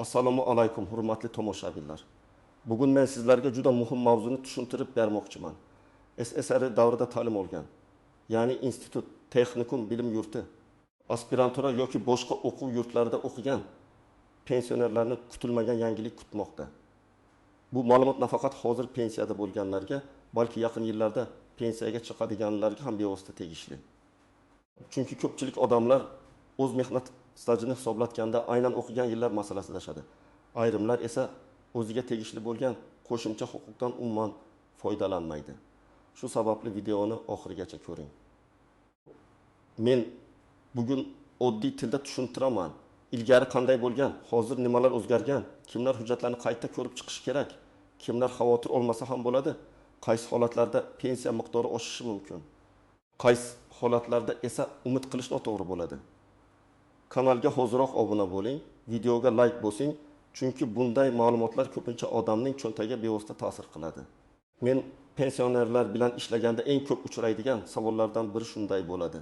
Assalomu alaykum, hurmatli tomoshabinlar. Bugun men sizlarga juda muhim mavzuni tushuntirib bermoqchiman. SSR davrida ta'lim olgan, ya'ni institut, texnikum, bilim yurti, aspirantura yoki boshqa o'quv yurtlarida o'qigan pensionerlarni kutilmagan yangilik kutmoqda. Bu ma'lumot nafaqat hozir pensiyada bo'lganlarga, balki yaqin yillarda pensiyaga chiqadiganlarga ham bevosita tegishli. Chunki ko'pchilik odamlar o'z mehnat stajini hisoblatganda aynan o'qigan yillar masalasida. Ayrimlar esa o'ziga tegishli bo'lgan qo'shimcha huquqdan umuman foydalanmaydi. Shu sababli videoni oxirigacha ko'ring. Men bugun oddiy tilda tushuntiraman. Ilgari qanday bo'lgan, hozir nimalar o'zgargan, kimlar hujjatlarni qayta ko'rib chiqish kerak, kimlar xavotir olmasa ham bo'ladi, qaysi holatlarda pensiya miqdori oshishi mumkin, qaysi holatlarda esa umid qilish noto'g'ri bo'ladi. Kanalga hoziroq obuna bo'ling, videoga like bosing, chunki bunday ma'lumotlar ko'pincha odamning cho'ntagiga bevosita ta'sir qiladi. Men pensionerlar bilan ishlaganda eng ko'p uchraydigan savollardan biri shunday bo'ladi.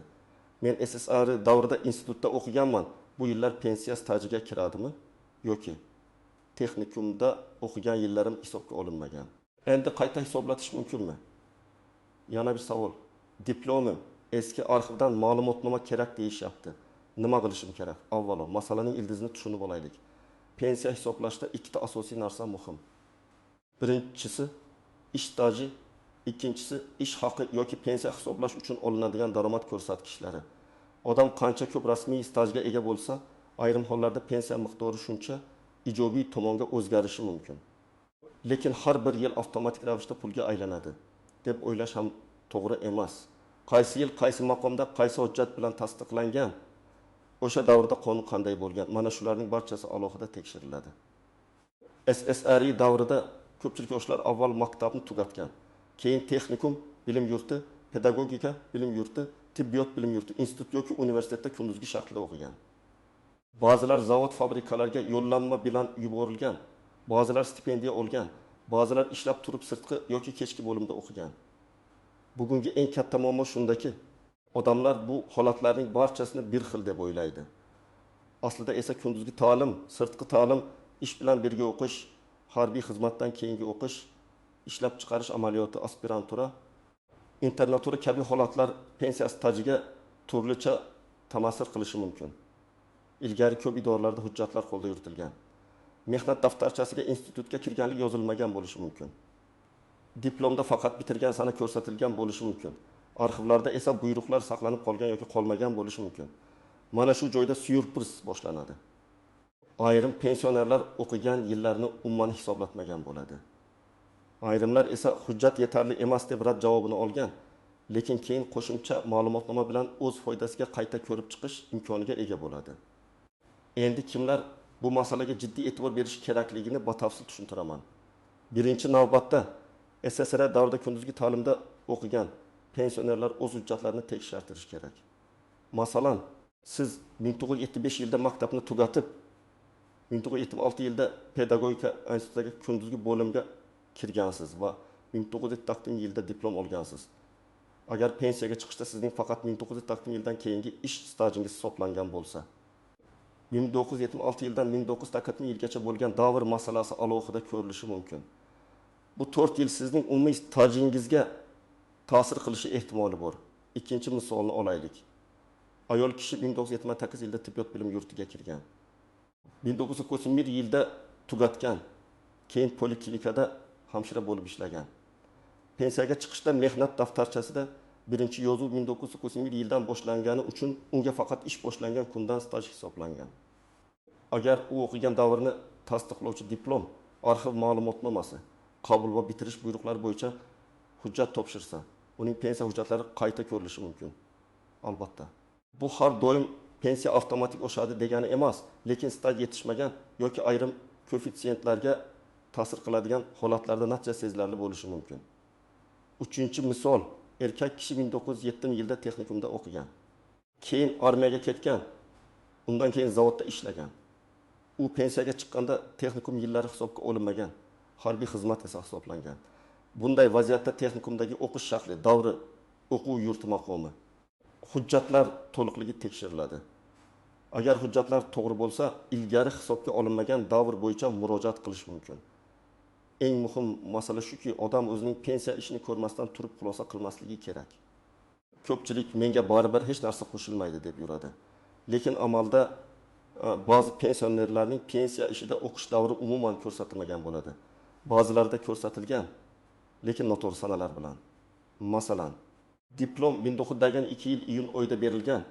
Men SSR davrida institutda o'qiganman. Bu yillar pensiya stajiga kiradimi yoki texnikumda o'qigan yillarim hisobga olinmagan? Endi qayta hisoblatish mumkinmi? Yana bir savol. Diplomim eski arxivdan ma'lumotnoma kerak deyishyapti. Nima qilishim kerak? Avvalo, masalaning ildizini tushunib olaylik. Pensiya hisoblashda ikkita asosiy narsa muhim. Birinchisi ish staji, ikkinchisi ish haqi yoki pensiya hisoblash uchun olinadigan daromad ko'rsatkichlari. Odam qancha ko'p rasmiy stajga ega bo'lsa, ayrim hollarda pensiya miqdori shuncha ijobiy tomonga o'zgarishi mumkin. Lekin har bir yil avtomatik ravishda pulga aylanadi deb o'ylash ham to'g'ri emas. Qaysi yil, qaysi maqomda, qaysi hujjat bilan tasdiqlangan, o'sha davrda qonun qanday bo'lgan, mana shularning barchasi alohida tekshiriladi. SSR davrida ko'pchilik yoshlar avval maktabni tugatgan, keyin texnikum, bilim yurti, pedagogika, bilim yurti, tibbiyot bilim yurti, institut yoki universitetda kunduzgi shaklda o'qigan. Ba'zilar zavod, fabrikalarga yo'llanma bilan yuborilgan, ba'zilar stipendiya olgan, ba'zilar ishlab turib sirtqi yoki kechki bo'limda o'qigan. Bugungi eng katta muammo shundaki, odamlar bu holatlarning barchasini bir xil deb o'ylaydi. Aslida esa kunduzgi ta'lim, sirtqi ta'lim, ish bilan birga o'qish, harbiy xizmatdan keyingi o'qish, ishlab chiqarish amaliyoti, aspirantura, internatura kabi holatlar pensiya stajiga turlicha ta'sir qilishi mumkin. Ilgari ko'p idoralarda hujjatlar qo'lda yuritilgan. Mehnat daftarchasiga institutga kirganlik yozilmagan bo'lishi mumkin. Diplomda faqat bitirgan sana ko'rsatilgan bo'lishi mumkin. Arxivlarda esa buyruqlar saqlanib qolgan yoki qolmagan bo'lishi mumkin. Mana shu joyda syurpriz boshlanadi. Ayrim pensionerlar o'qigan yillarni umuman hisoblatmagan bo'ladi. Ayrimlar esa hujjat yetarli emas deb rad javobini olgan, lekin keyin qo'shimcha ma'lumotnoma bilan o'z foydasiga qayta ko'rib chiqish imkoniga ega bo'ladi. Endi kimlar bu masalaga jiddiy e'tibor berish kerakligini batafsil tushuntiraman. Birinchi navbatda SSR davrida kunduzgi ta'limda o'qigan pensionerlar o'z hujjatlarini tekshirtirish kerak. Masalan, siz 1975 yilda maktabni tugatib, 1976 yilda pedagogika institutiga kunduzgi bo'limga kirgansiz va 1970 yilda diplom olgansiz. Agar pensiyaga chiqishda sizning faqat 1970 yildan keyingi ish stajingiz hisoblangan bo'lsa, 1976 yildan 1980 yilgacha bo'lgan davr masalasi alohida ko'rilishi mumkin. Bu 4 yil sizning umumiy stajingizga ta'sir qilishi ehtimoli bor. Ikkinchi misolni olaylik. Ayol kishi 1978 yilda tibbiyot bilim yurtiga kirgan. 1991 yilda tugatgan, keyin poliklinikada hamshira bo'lib ishlagan. Pensiyaga chiqishda mehnat daftarchasida birinchi yozuv 1991 yildan boshlangani uchun unga faqat ish boshlangan kundan staj hisoblangan. Agar u o'qigan davrni tasdiqlovchi diplom, arxiv ma'lumotnomasi, qabul va bitirish buyruqlari bo'yicha hujjat topshirsa, uning pensiya hujjatlari qayta ko'rilishi mumkin. Albatta. Bu har doim pensiya avtomatik oshadi degani emas, lekin staj yetishmagan yoki ayrim koeffitsiyentlarga ta'sir qiladigan holatlarda natija sezilarli bo'lishi mumkin. Uchinchi misol, erkak kishi 1970 yilda texnikumda o'qigan. Keyin armiyaga ketgan. Undan keyin zavodda ishlagan. U pensiyaga chiqqanda texnikum yillari hisobga olinmagan, harbiy xizmat esa hisoblangan. Bunday vaziyatda texnikumdagi o'qish shakli, davri, o'quv yurti maqomi, hujjatlar to'liqligi tekshiriladi. Agar hujjatlar to'g'ri bo'lsa, ilgari hisobga olinmagan davr bo'yicha murojaat qilish mumkin. Eng muhim masala shuki, odam o'zining pensiya ishini ko'rmasdan turib xulosa qilmasligi kerak. Ko'pchilik menga baribir hech narsa qo'shilmaydi deb yuradi. Lekin amalda ba'zi pensionerlarning pensiya ishida o'qish davri umuman ko'rsatilmagan bo'ladi. Ba'zilarida ko'rsatilgan, lekin noto'g'ri sanalar bilan. Masalan, diplom 1902 yil iyun oyida berilgan,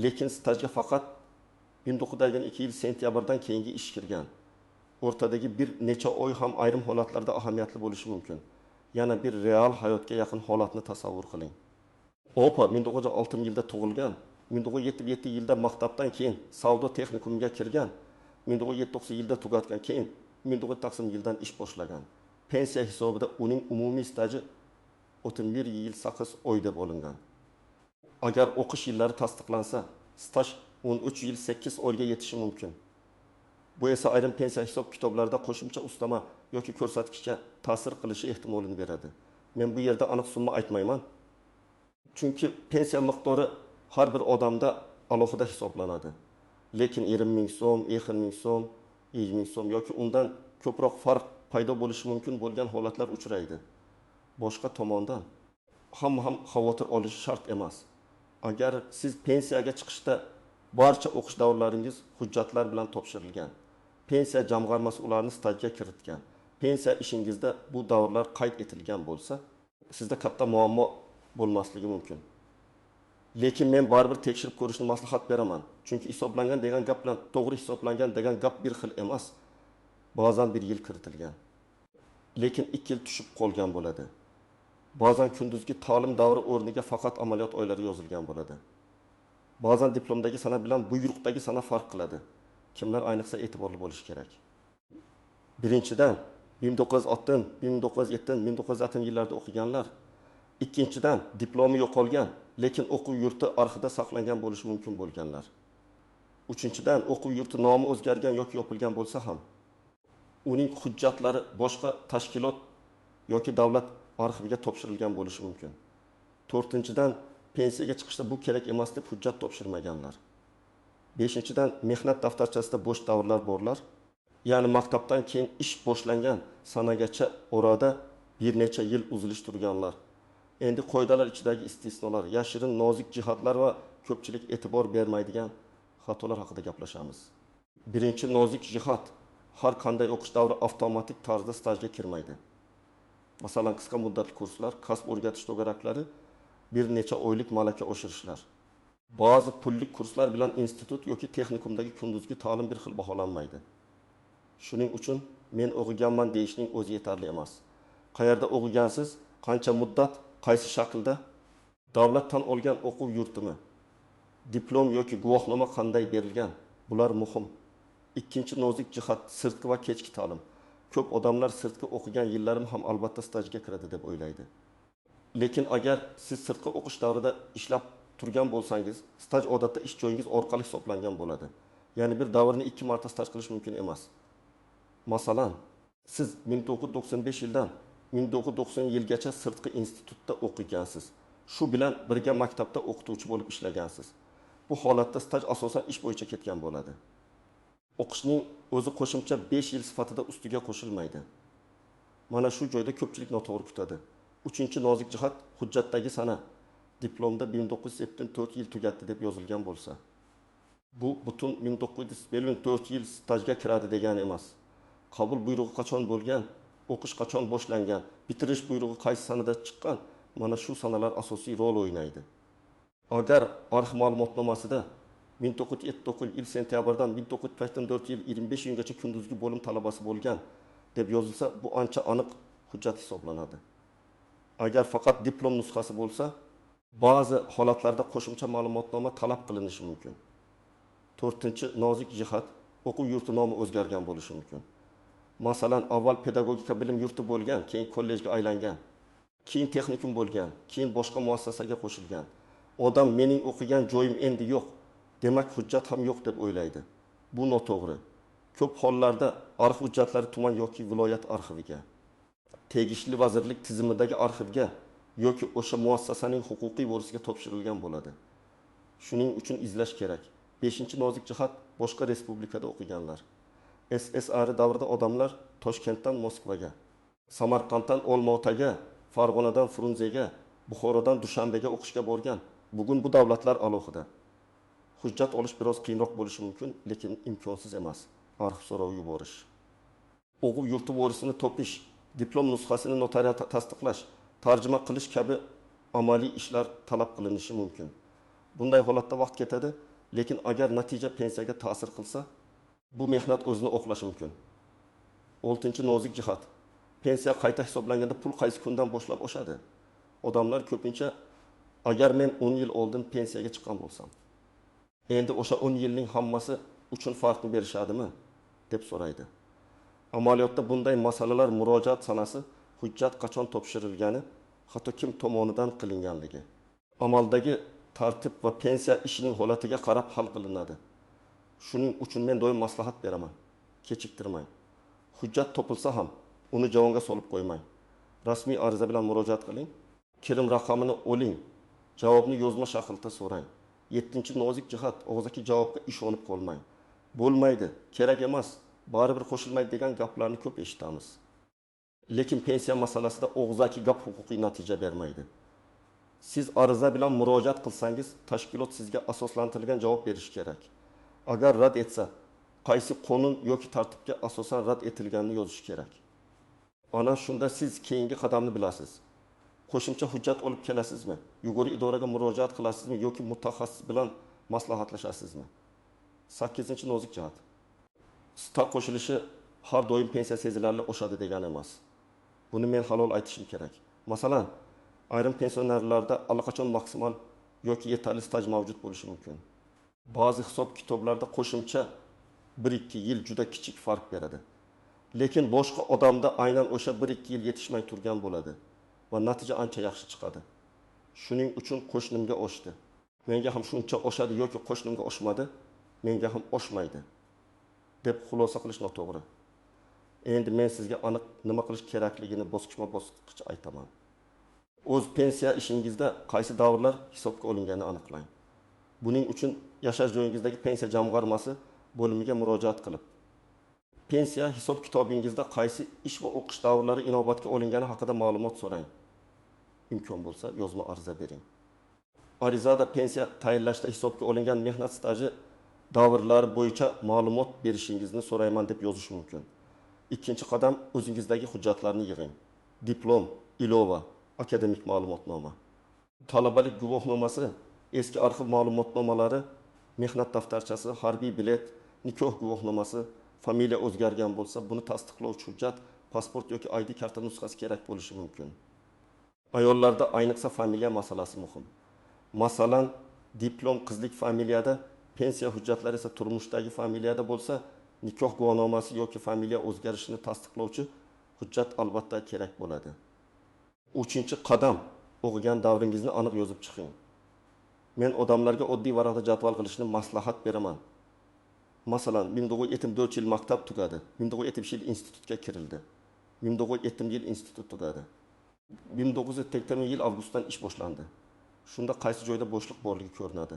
lekin stajga faqat 1902 yil sentyabrdan keyingi ish kirgan. O'rtadagi bir necha oy ham ayrim holatlarda ahamiyatli bo'lishi mumkin. Yana bir real hayotga yaqin holatni tasavvur qiling. Opa 1906 yilda tug'ilgan, 1977 yilda maktabdan keyin savdo texnikumiga kirgan, 1979 yilda tugatgan, keyin 1990 yildan ish boshlagan. Pensiya hisobida uning umumiy staji 31 yil 8 oy deb olingan. Agar o'qish yillari tasdiqlansa, staj 13 yil 8 oyga yetishi mumkin. Bu esa ayrim pensiya hisob kitoblarida qo'shimcha ustama yoki ko'rsatkichga ta'sir qilishi ehtimolini beradi. Men bu yerda aniq summa aytmayman. Chunki pensiya miqdori har bir odamda alohida hisoblanadi. Lekin 20 ming so'm, 20 ming so'm, 20 ming so'm yoki undan ko'proq farq paydo bo'lishi mumkin bo'lgan holatlar uchraydi. Boshqa tomondan hamma ham xavotir olishi shart emas. Agar siz pensiyaga chiqishda barcha o'qish davrlaringiz hujjatlar bilan topshirilgan, pensiya jamg'armasi ularni stajga kiritgan, pensiya ishingizda bu davrlar qayd etilgan bo'lsa, sizda katta muammo bo'lmasligi mumkin. Lekin men baribir tekshirib ko'rishni maslahat beraman. Chunki hisoblangan degan gap bilan to'g'ri hisoblangan degan gap bir xil emas. Ba'zan bir yil kiritilgan, lekin 2 yil tushib qolgan bo'ladi. Ba'zan kunduzgi ta'lim davri o'rniga faqat amaliyot oylari yozilgan bo'ladi. Ba'zan diplomdagi sana bilan buyruqdagi sana farq qiladi. Kimlar ayniqsa e'tiborli bo'lishi kerak. Birinchidan 1906, 1907, 1960 yillarda o'qiganlar. Ikkinchidan diplomi yo'qolgan, lekin o'quv yurti arxivida saqlangan bo'lishi mumkin bo'lganlar. Uchinchidan o'quv yurti nomi o'zgargan yoki yopilgan bo'lsa ham, uning hujjatlari boshqa tashkilot yoki davlat arxiviga topshirilgan bo'lishi mumkin. To'rtinchidan pensiyaga chiqishda bu kerak emas deb hujjat topshirmaganlar. Beshinchidan mehnat daftarchasida bo'sh davrlar borlar. Ya'ni maktabdan keyin ish boshlangan sanagacha orada bir necha yil uzilish turganlar. Endi qoidalar ichidagi istisnolar, yashirin nozik jihatlar va ko'pchilik e'tibor bermaydigan xatolar haqida gaplashamiz. Birinchi nozik jihat, har qanday o'qish davri avtomatik tarzda stajga kirmaydi. Masalan, qisqa muddatli kurslar, kasb o'rgatish to'garaklari, bir necha oylik malaka oshirishlar. Ba'zi pullik kurslar bilan institut yoki texnikumdagi kunduzgi ta'lim bir xil baholanmaydi. Shuning uchun men o'qiganman deyishning o'zi yetarli emas. Qayerda o'qigansiz, qancha muddat, qaysi shaklda, davlatdan olgan o'quv yurtimi, diplom yoki guvohnoma qanday berilgan, bular muhim. Ikkinchi nozik jihat sirtqi va kechki ta'lim. Ko'p odamlar sirtqi o'qigan yillarim ham albatta stajga kiradi deb o'ylaydi. Lekin agar siz sirtqi o'qish davrida ishlab turgan bo'lsangiz, staj odatda ish joyingiz orqali hisoblangan bo'ladi. Ya'ni bir davrni 2 marta staj qilish mumkin emas. Masalan, siz 1995 yildan 1990 yilgacha sirtqi institutda o'qigansiz. Shu bilan birga maktabda o'qituvchi bo'lib ishlagansiz. Bu holatda staj asosan ish bo'yicha ketgan bo'ladi. O'qishning o'zi qo'shimcha 5 yil sifatida ustiga qo'shilmaydi. Mana shu joyda ko'pchilik noto'g'ri kutadi. Uchinchi nozik jihat hujjatdagi sana. Diplomda 1974 yil tugatdi deb yozilgan bo'lsa, bu butun 1974 yil stajga kiradi degani emas. Qabul buyrug'i qachon bo'lgan, o'qish qachon boshlangan, bitirish buyrug'i qaysi sanada chiqqan, mana shu sanalar asosiy rol o'ynaydi. Agar arxiv ma'lumotnomasida 1979 yil sentyabrdan 1984 yil 25 iyungacha kunduzgi bo'lim talabasi bo'lgan deb yozilsa, bu ancha aniq hujjat hisoblanadi. Agar faqat diplom nusxasi bo'lsa, ba'zi holatlarda qo'shimcha ma'lumotnoma talab qilinishi mumkin. To'rtinchi nozik jihat, o'quv yurti nomi o'zgargan bo'lishi mumkin. Masalan, avval pedagogika bilim yurti bo'lgan, keyin kollejga aylangan, keyin texnikum bo'lgan, keyin boshqa muassasaga qo'shilgan. Odam mening o'qigan joyim endi yo'q, demak hujjat ham yo'q deb o'ylaydi. Bu noto'g'ri. Ko'p hollarda arxiv hujjatlari tuman yoki viloyat arxiviga, tegishli vazirlik tizimidagi arxivga yoki o'sha muassasaning huquqiy vorisiga topshirilgan bo'ladi. Shuning uchun izlash kerak. Beshinchi nozik jihat boshqa respublikada o'qiganlar. SSR davrida odamlar Toshkentdan Moskvaga, Samarqanddan Olmaotaga, Farg'onadan Frunzega, Buxorodan Dushanbega o'qishga borgan. Bugun bu davlatlar alohida. Hujjat olish biroz qiyinroq bo'lishi mumkin, lekin imkonsiz emas. Arxiv so'rov yuborish. O'quv yurti vorisini topish, diplom nusxasini notariat tasdiqlash, tarjima qilish kabi amaliy ishlar talab qilinishi mumkin. Bunday holatda vaqt ketadi, lekin agar natija pensiyaga ta'sir qilsa, bu mehnat o'zini oqlashi mumkin. 6-nozik jihat. Pensiya qayta hisoblanganda pul qaysi kundan boshlab oshadi? Odamlar ko'pincha agar men 10 yil oldin pensiyaga chiqqan bo'lsam, endi o'sha 10 yilning hammasi uchun farqni berishadimi deb so'raydi. Amaliyotda bunday masalalar murojaat sanasi, hujjat qachon topshirilgani, hatto kim tomonidan qilinganligi, amaldagi tartib va pensiya ishining holatiga qarab hal qilinadi. Shuning uchun men doim maslahat beraman. Kechiktirmang. Hujjat topilsa ham uni javonga solib qo'ymang. Rasmiy ariza bilan murojaat qiling. Kirim raqamini oling. Javobni yozma shaklda so'rang. 7-nozik jihat, og'zaki javobga ishonib qolmang. Bo'lmaydi, kerak emas, baribir qo'shilmaydi degan gaplarni ko'p eshitamiz. Lekin pensiya masalasida og'zaki gap huquqiy natija bermaydi. Siz ariza bilan murojaat qilsangiz, tashkilot sizga asoslantirilgan javob berishi kerak. Agar rad etsa, qaysi qonun yoki tartibga asosan rad etilganini yozish kerak. Ana shunda siz keyingi qadamni bilasiz. Qo'shimcha hujjat olib kelasizmi? Yug'ori idoraga murojaat qilasizmi yoki mutaxassis bilan maslahatlashasizmi? 8-nozik jihat. Sta qo'shilishi har doim pensiya sezilarli oshadi degani emas. Buni men halol aytishim kerak. Masalan, ayrim pensionerlarda allaqachon maksimal yoki yetarli staj mavjud bo'lishi mumkin. Ba'zi hisob kitoblarda qo'shimcha 1-2 yil juda kichik farq beradi. Lekin boshqa odamda aynan o'sha 1-2 yil yetishmay turgan bo'ladi va natija ancha yaxshi chiqadi. Shuning uchun qo'shnimga oshdi. Menga ham shuncha oshadi yoki qo'shnimga oshmadi, menga ham oshmaydi deb xulosa qilish noto'g'ri. Endi men sizga aniq nima qilish kerakligini bosqichma-bosqich aytaman. O'z pensiya ishingizda qaysi davrlar hisobga olinganini aniqlang. Buning uchun yashash joyingizdagi pensiya jamg'armasi bo'limiga murojaat qilib, pensiya hisob kitobingizda qaysi ish va o'qish davrlari inobatga olingani haqida ma'lumot so'rang. Imkon bo'lsa, yozma ariza bering. Arizada pensiya tayinlashda hisobga olingan mehnat staji davrlari bo'yicha ma'lumot berishingizni so'rayman deb yozish mumkin. Ikkinchi qadam, o'zingizdagi hujjatlarni yig'ing. Diplom, ilova, akademik ma'lumotnoma, talabalik guvohnomasi, eski arxiv ma'lumotnomalari, mehnat daftarchasi, harbiy bilet, nikoh guvohnomasi, familiya o'zgargan bo'lsa, buni tasdiqlovchi hujjat, pasport yoki ID karta nusxasi kerak bo'lishi mumkin. Ayollarda ayniqsa familiya masalasi muhim. Masalan, diplom qizlik familiyada, pensiya hujjatlari esa turmushdagi familiyada bo'lsa, nikoh guvohnomasi yoki familiya o'zgarishini tasdiqlovchi hujjat albatta kerak bo'ladi. 3-qadam, o'qigan davringizni aniq yozib chiqing. Men odamlarga oddiy varaqda jadval qilishni maslahat beraman. Masalan, 1974 yil maktab tugadi, 1970 yil institutga kirildi. 1970 yil institut tugadi. 1980 yil avgustdan ish boshlandi. Shunda qaysi joyda bo'shliq borligi ko'rinadi.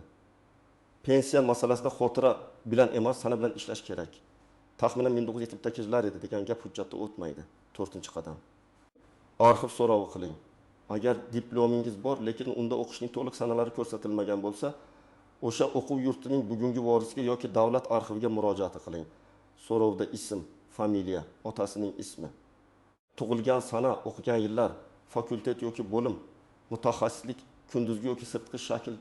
Pensiya masalasida xotira bilan emas, sana bilan ishlash kerak. Taxminan 1970-yillar edi degan gap hujjatda o'tmaydi. 4-qadam. Arxiv so'rovi qiling. Agar diplomingiz bor, lekin unda o'qishning to'liq sanalari ko'rsatilmagan bo'lsa, o'sha o'quv yurtining bugungi vorisiga yoki davlat arxiviga murojaat qiling. So'rovda ism, familiya, otasining ismi, tug'ilgan sana, o'qigan yillar, fakultet yoki bo'lim, mutaxassislik, kunduzgi yoki sirtqi shakl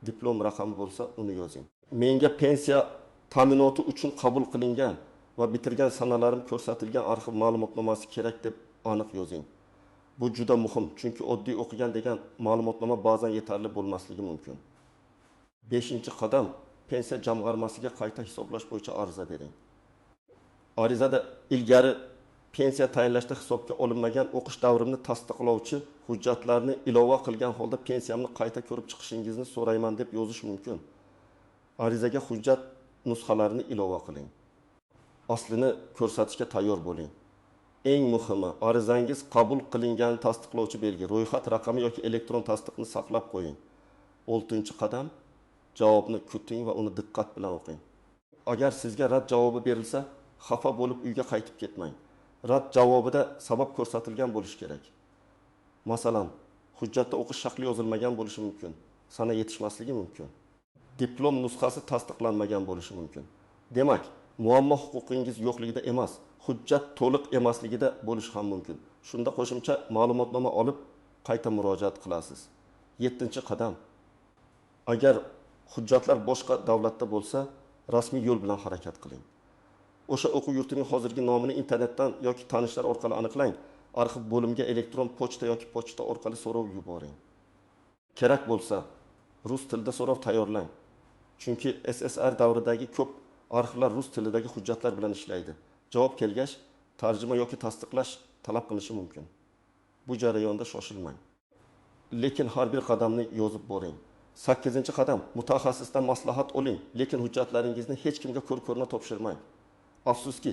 diplom raqami bo'lsa, uni yozing. Menga pensiya ta'minoti uchun qabul qilingan va bitirgan sanalarim ko'rsatilgan arxiv ma'lumotnomasi kerak deb aniq yozing. Bu juda muhim, chunki oddiy o'qigan degan ma'lumotnoma ba'zan yetarli bo'lmasligi mumkin. 5-qadam, pensiya jamg'armasiga qayta hisoblash bo'yicha ariza bering. Arizada ilgari pensiya tayinlashda hisobga olinmagan o'qish davrimni tasdiqlovchi hujjatlarni ilova qilgan holda pensiyamni qayta ko'rib chiqishingizni so'rayman deb yozish mumkin. Arizaga hujjat nusxalarini ilova qiling. Aslini ko'rsatishga tayyor bo'ling. Eng muhimi, arizangiz qabul qilinganini tasdiqlovchi belgi, ro'yxat raqami yoki elektron tasdiqni saqlab qo'ying. 6-qadam, javobni kuting va uni diqqat bilan o'qing. Agar sizga rad javobi berilsa, xafa bo'lib uyga qaytib ketmang. Rad javobida sabab ko'rsatilgan bo'lishi kerak. Masalan, hujjatda o'qish shakli yozilmagan bo'lishi mumkin. Sana yetishmasligi mumkin. Diplom nusxasi tasdiqlanmagan bo'lishi mumkin. Demak, muammo huquqingiz yo'qligida emas, hujjat to'liq emasligida bo'lishi ham mumkin. Shunda qo'shimcha ma'lumotnoma olib qayta murojaat qilasiz. 7-qadam. Agar hujjatlar boshqa davlatda bo'lsa, rasmiy yo'l bilan harakat qiling. O'sha o'quv yurtining hozirgi nomini internetdan yoki tanishlar orqali aniqlang. Arxiv bo'limiga elektron pochta yoki pochta orqali so'rov yuboring. Kerak bo'lsa, rus tilida so'rov tayyorlang. Chunki SSR davridagi ko'p arxivlar rus tilidagi hujjatlar bilan ishlaydi. Javob kelgach, tarjima yoki tasdiqlash talab qilinishi mumkin. Bu jarayonda shoshilmang. Lekin har bir qadamni yozib boring. 8-qadam, mutaxassisdan maslahat oling, lekin hujjatlaringizni hech kimga ko'r-ko'rna topshirmang. Afsuski,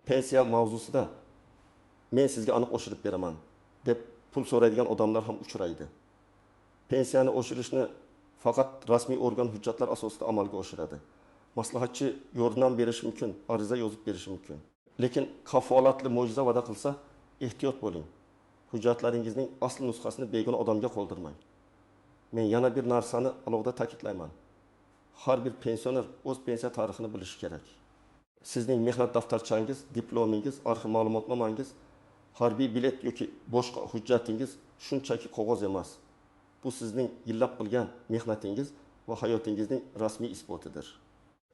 pensiya mavzusida men sizga aniq oshirib beraman deb pul so'raydigan odamlar ham uchraydi. Pensiyani oshirishni faqat rasmiy organ hujjatlar asosida amalga oshiradi. Maslahatchi yordam berishi mumkin, ariza yozib berishi mumkin. Lekin kafolatli mo'jiza va'da qilsa, ehtiyot bo'ling. Hujjatlaringizning asl nusxasini begona odamga qoldirmang. Men yana bir narsani alohida ta'kidlayman. Har bir pensioner o'z pensiya tarixini bilishi kerak. Sizning mehnat daftarchangiz, diplomingiz, arxiv ma'lumotnomangiz, harbiy bilet yoki boshqa hujjatingiz shunchaki qog'oz emas. Bu sizning yillab qilgan mehnatingiz va hayotingizning rasmiy isbotidir.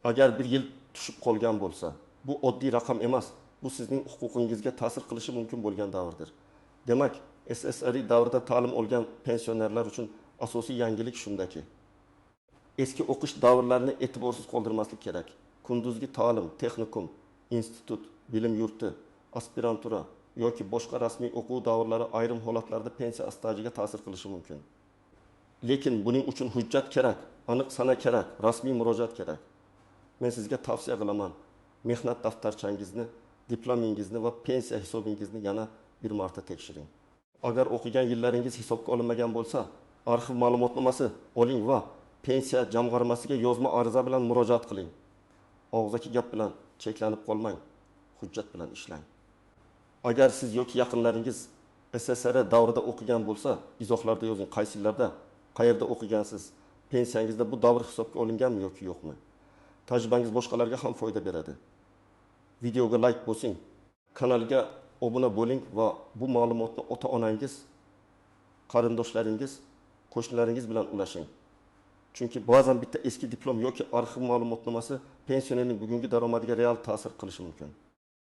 Agar bir yil tushib qolgan bo'lsa, bu oddiy raqam emas. Bu sizning huquqingizga ta'sir qilishi mumkin bo'lgan davrdir. Demak, SSR davrida ta'lim olgan pensionerlar uchun asosiy yangilik shundaki, eski o'qish davrlarini e'tiborsiz qoldirmaslik kerak. Kunduzgi ta'lim, texnikum, institut, bilim yurti, aspirantura yoki boshqa rasmiy o'quv davrlari ayrim holatlarda pensiya stajiga ta'sir qilishi mumkin. Lekin buning uchun hujjat kerak, aniq sana kerak, rasmiy murojaat kerak. Men sizga tavsiya qilaman. Mehnat daftarchangizni, diplomingizni va pensiya hisobingizni yana bir marta tekshiring. Agar o'qigan yillaringiz hisobga olinmagan bo'lsa, arxiv ma'lumotnomasi oling va pensiya jamg'armasiga yozma ariza bilan murojaat qiling. Og'zaki gap bilan cheklanib qolmang, hujjat bilan ishlang. Agar siz yoki yaqinlaringiz SSR davrida o'qigan bo'lsa, izohlarda yozing, qaysi yillarda, qayerda o'qigansiz, pensiyangizda bu davr hisobga olinganmi yoki yo'qmi? Tajribangiz boshqalarga ham foyda beradi. Videoga like bosing, kanalga obuna bo'ling va bu ma'lumotni ota-onangiz, qarindoshlaringiz, qo'shnilaringiz bilan ulashing. Chunki ba'zan bitta eski diplom yoki arxiv ma'lumotnomasi pensionerning bugungi daromadiga real ta'sir qilishi mumkin.